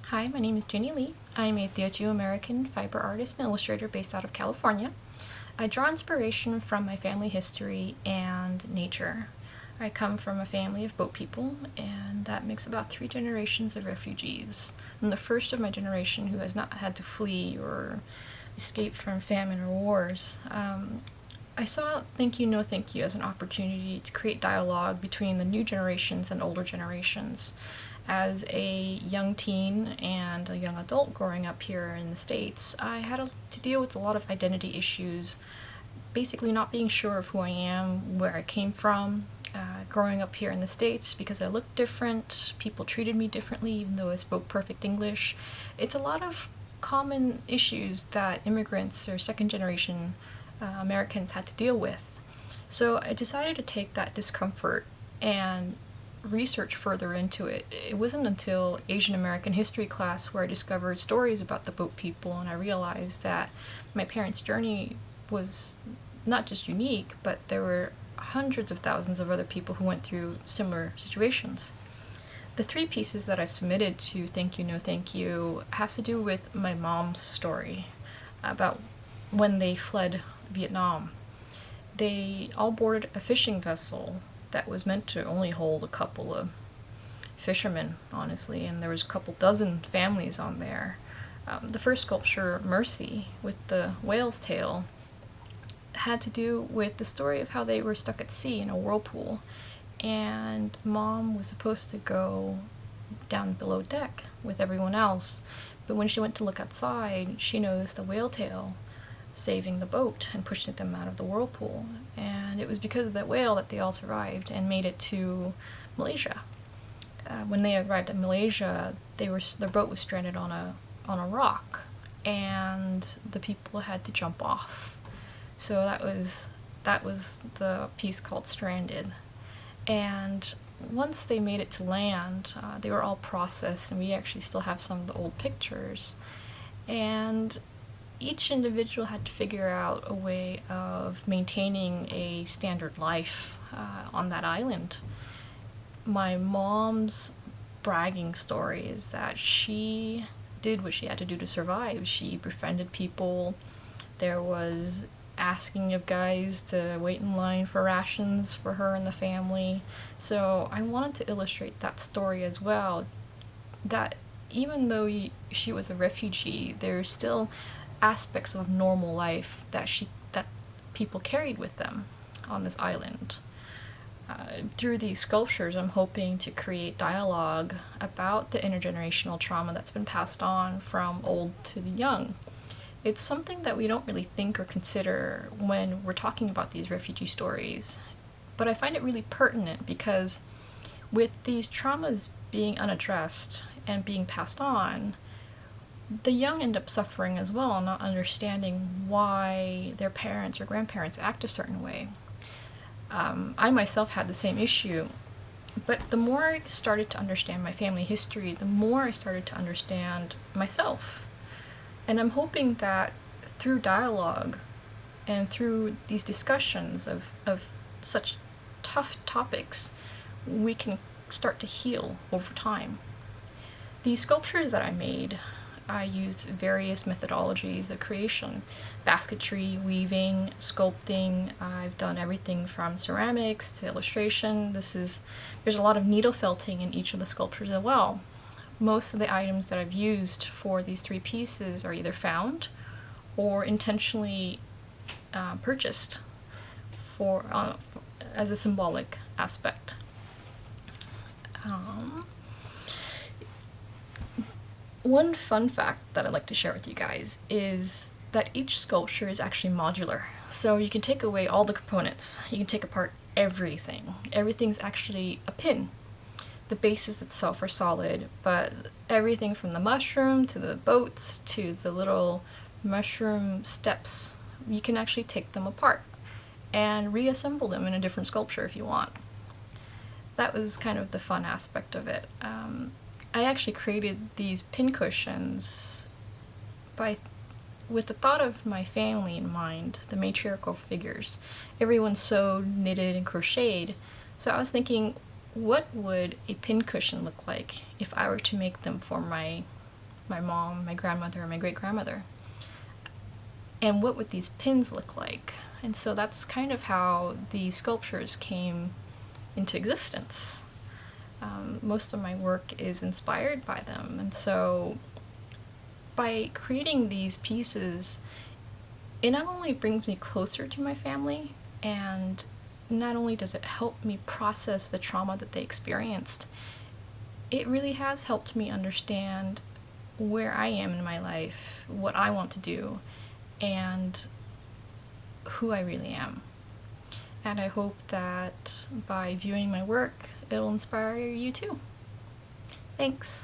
Hi, my name is Jinny Lee. I'm a Teochew American fiber artist and illustrator based out of California. I draw inspiration from my family history and nature. I come from a family of boat people, and that makes about 3 generations of refugees. I'm the first of my generation who has not had to flee or escape from famine or wars. I saw Thank You, No Thank You as an opportunity to create dialogue between the new generations and older generations. As a young teen and a young adult growing up here in the States, I had to deal with a lot of identity issues, basically not being sure of who I am, where I came from. Growing up here in the States, because I looked different, people treated me differently even though I spoke perfect English. It's a lot of common issues that immigrants or second generation Americans had to deal with. So I decided to take that discomfort and research further into it. It wasn't until Asian American history class where I discovered stories about the boat people, and I realized that my parents' journey was not just unique, but there were hundreds of thousands of other people who went through similar situations. The 3 pieces that I've submitted to Thank You, No Thank You has to do with my mom's story about when they fled Vietnam. They all boarded a fishing vessel that was meant to only hold a couple of fishermen, honestly, and there was a couple dozen families on there. The first sculpture, Mercy, with the whale's tail, had to do with the story of how they were stuck at sea in a whirlpool, and Mom was supposed to go down below deck with everyone else, but when she went to look outside, she noticed a whale tail saving the boat and pushing them out of the whirlpool. And it was because of that whale that they all survived and made it to Malaysia. When they arrived at Malaysia, their boat was stranded on a rock, and the people had to jump off. So that was the piece called Stranded. And once they made it to land, they were all processed, and we actually still have some of the old pictures. And each individual had to figure out a way of maintaining a standard life on that island. My mom's bragging story is that she did what she had to do to survive. She befriended people. There was asking of guys to wait in line for rations for her and the family. So I wanted to illustrate that story as well, that even though she was a refugee, there's still aspects of normal life that people carried with them on this island. Through these sculptures, I'm hoping to create dialogue about the intergenerational trauma that's been passed on from old to the young. It's something that we don't really think or consider when we're talking about these refugee stories, but I find it really pertinent because with these traumas being unaddressed and being passed on, the young end up suffering as well, not understanding why their parents or grandparents act a certain way. I myself had the same issue, but the more I started to understand my family history, the more I started to understand myself. And I'm hoping that through dialogue and through these discussions of such tough topics, we can start to heal over time. These sculptures that I made, I used various methodologies of creation: basketry, weaving, sculpting. I've done everything from ceramics to illustration. There's a lot of needle felting in each of the sculptures as well. Most of the items that I've used for these 3 pieces are either found or intentionally purchased as a symbolic aspect. One fun fact that I'd like to share with you guys is that each sculpture is actually modular. So you can take away all the components. You can take apart everything. Everything's actually a pin. The bases itself are solid, but everything from the mushroom to the boats to the little mushroom steps, you can actually take them apart and reassemble them in a different sculpture if you want. That was kind of the fun aspect of it. I actually created these pincushions with the thought of my family in mind, the matriarchal figures. Everyone's sewed, knitted, and crocheted. So I was thinking, what would a pincushion look like if I were to make them for my my mom, my grandmother, and my great-grandmother. And what would these pins look like? And so that's kind of how the sculptures came into existence. Most of my work is inspired by them, and so by creating these pieces, it not only brings me closer to my family, and not only does it help me process the trauma that they experienced, it really has helped me understand where I am in my life, what I want to do, and who I really am. And I hope that by viewing my work, it'll inspire you too. Thanks.